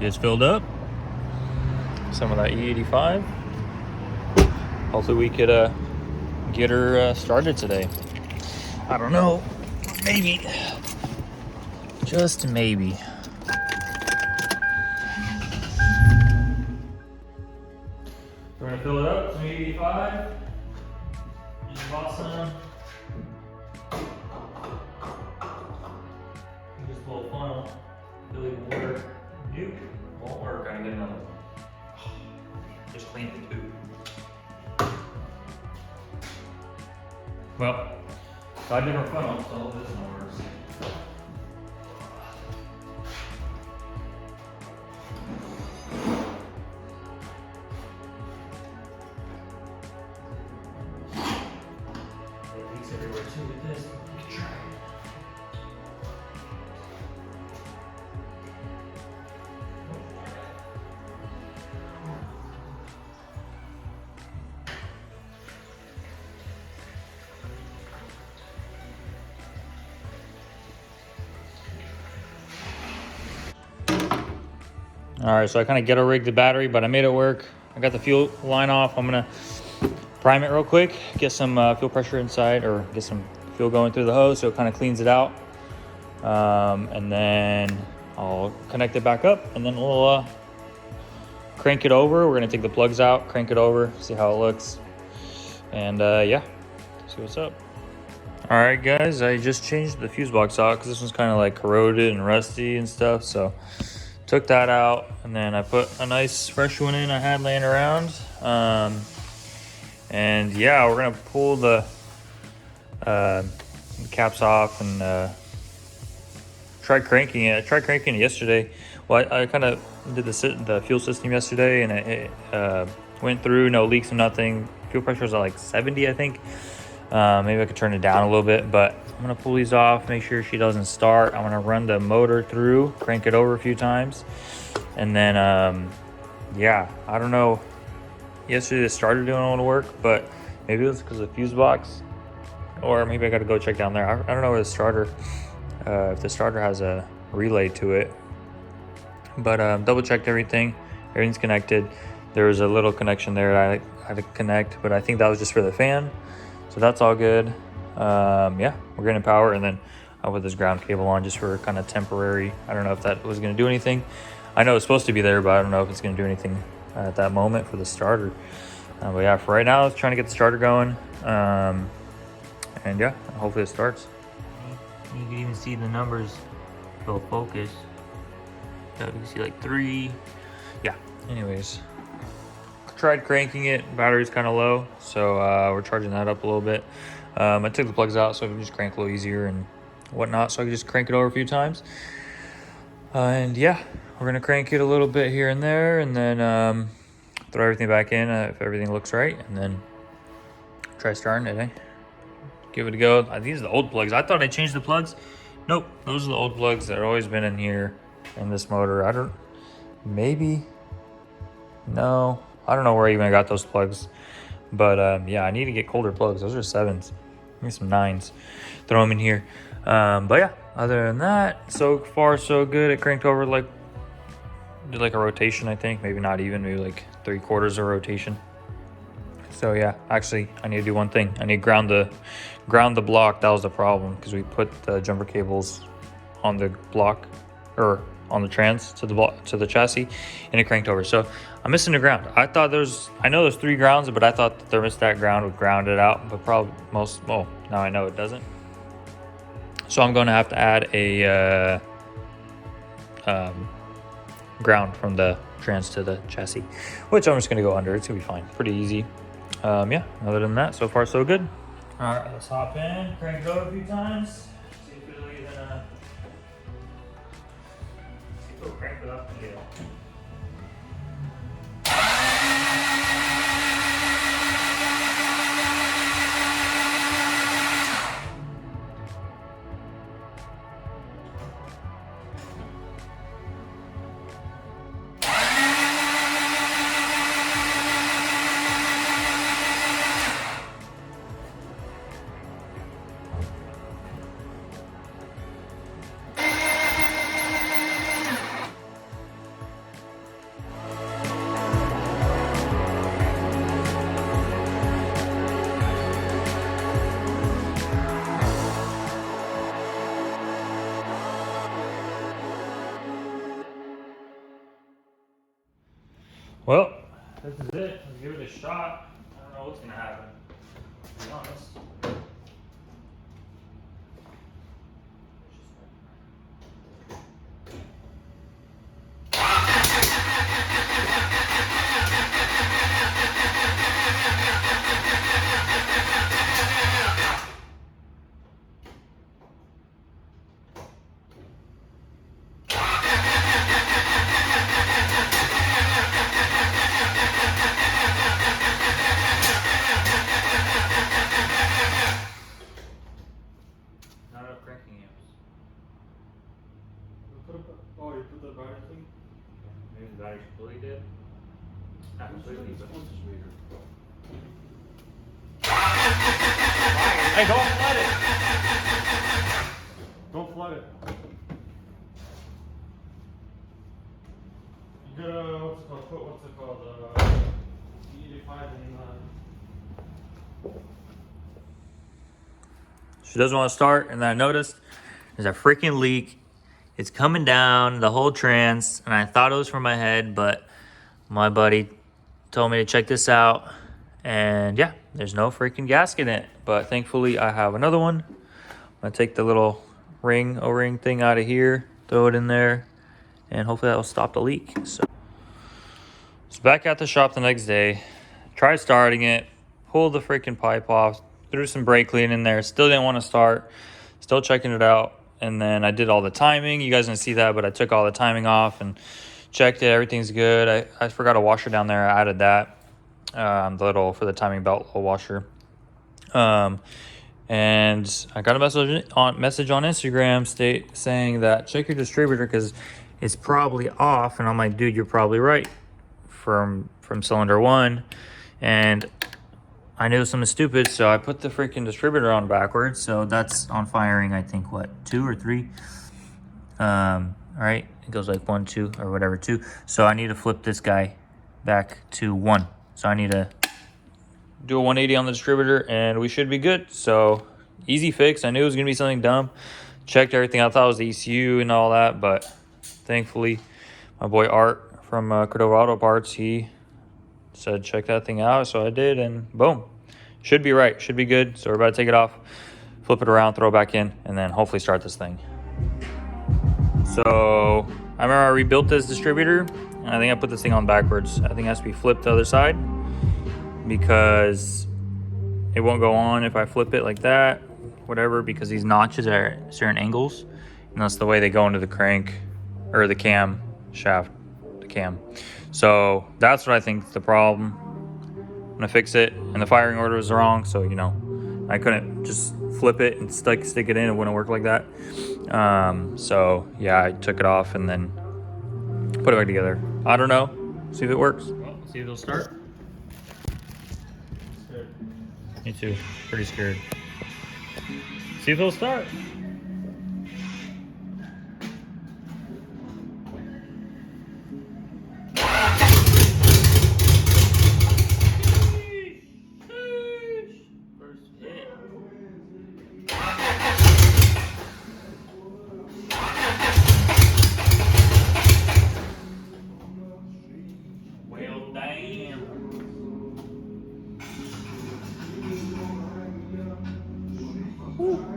Just filled up some of that E85. Hopefully we could get her started today. I don't know, maybe, just maybe. We're gonna fill it up, some E85. Just bought some. Just a little funnel, fill it with water. Nope, won't work, I get another one. Just clean it too. Well, got different funnels, so this one works. It leaks everywhere too with this. We can try it. All right, so I kind of ghetto rigged the battery, but I made it work. I got the fuel line off. I'm gonna prime it real quick, get some fuel pressure inside, or get some fuel going through the hose so it kind of cleans it out. And then I'll connect it back up, and then we'll crank it over. We're gonna take the plugs out, crank it over, see how it looks, and yeah, see what's up. All right, guys, I just changed the fuse box out because this one's kind of like corroded and rusty and stuff, so took that out, and then I put a nice fresh one in I had laying around. And yeah, we're gonna pull the caps off and try cranking it. I tried cranking it yesterday. Well, I kind of did the fuel system yesterday, and it went through, no leaks and nothing. Fuel pressure was at like 70, I think. Maybe I could turn it down a little bit, but I'm gonna pull these off, make sure she doesn't start. I'm gonna run the motor through, crank it over a few times, and then yeah, I don't know. Yesterday the starter didn't want to work, but maybe it was because of the fuse box, or maybe I got to go check down there. I don't know where the starter, if the starter has a relay to it, but double checked everything. Everything's connected. There was a little connection there that I had to connect, but I think that was just for the fan. So that's all good. Yeah, we're getting power, and then I'll put this ground cable on just for kind of temporary. I don't know if that was going to do anything. I know it's supposed to be there, but I don't know if it's going to do anything at that moment for the starter. But yeah, for right now, it's trying to get the starter going. And yeah, hopefully it starts. You can even see the numbers go focus. You can see like 3. Yeah, anyways. Tried cranking it, battery's kind of low, so we're charging that up a little bit. I took the plugs out so I can just crank a little easier and whatnot, so I can just crank it over a few times. And yeah, we're gonna crank it a little bit here and there, and then throw everything back in if everything looks right, and then try starting it, eh? Give it a go. These are the old plugs. I thought I changed the plugs. Nope, those are the old plugs that have always been in here in this motor. No, I don't know where I even got those plugs, but yeah, I need to get colder plugs. Those are 7s. I need some 9s. Throw them in here. But yeah, other than that, so far so good. It cranked over did like a rotation, I think. Maybe not even, maybe like 3/4 of a rotation. So yeah, actually, I need to do one thing. I need to ground the block. That was the problem, because we put the jumper cables on the block, or on the trans to the chassis, and it cranked over. So I'm missing the ground. I know there's 3 grounds, but I thought the thermostat ground would ground it out, but probably now I know it doesn't. So I'm going to have to add a ground from the trans to the chassis, which I'm just going to go under. It's going to be fine. Pretty easy. Yeah, other than that, so far so good. All right, let's hop in, crank it over a few times. See if it'll even crank it up and get it. Well, this is it. Let's give it a shot. I don't know what's gonna happen, to be honest. Not enough cranking amps. Oh, you put the battery thing? Maybe the battery's completely dead. Not completely, but. Hey, don't flood it! Don't flood it. You gotta, what's it called? E85 and She doesn't want to start, and then I noticed there's a freaking leak. It's coming down the whole trans, and I thought it was from my head, but my buddy told me to check this out, and yeah, there's no freaking gasket in it. But thankfully, I have another one. I'm gonna take the little O-ring thing out of here, throw it in there, and hopefully that will stop the leak. So back at the shop the next day, tried starting it, pulled the freaking pipe off, threw some brake clean in there, still didn't want to start, still checking it out. And then I did all the timing. You guys didn't see that, but I took all the timing off and checked it. Everything's good. I forgot a washer down there. I added that, the little for the timing belt little washer. And I got a message on Instagram saying that check your distributor because it's probably off. And I'm like, dude, you're probably right from cylinder one. And I knew something stupid, so I put the freaking distributor on backwards. So that's on firing, I think, what, 2 or 3? All right, it goes like 1, 2, or whatever, 2. So I need to flip this guy back to 1. So I need to do a 180 on the distributor, and we should be good. So easy fix. I knew it was gonna be something dumb. Checked everything. I thought it was the ECU and all that, but thankfully, my boy Art from Cordova Auto Parts, he said check that thing out, so I did, and boom, should be right, should be good. So we're about to take it off, flip it around, throw it back in, and then hopefully start this thing. So I remember I rebuilt this distributor, and I think I put this thing on backwards. I think it has to be flipped the other side because it won't go on if I flip it like that, whatever, because these notches are at certain angles, and that's the way they go into the crank or the cam shaft, the cam. So that's what I think is the problem. I'm gonna fix it, and the firing order was wrong, so you know I couldn't just flip it and stick it in. It wouldn't work like that. So yeah, I took it off and then put it back together. I don't know. See if it works. Well, see if it'll start. Scared. Me too. Pretty scared. See if it'll start. Well, damn. Woo.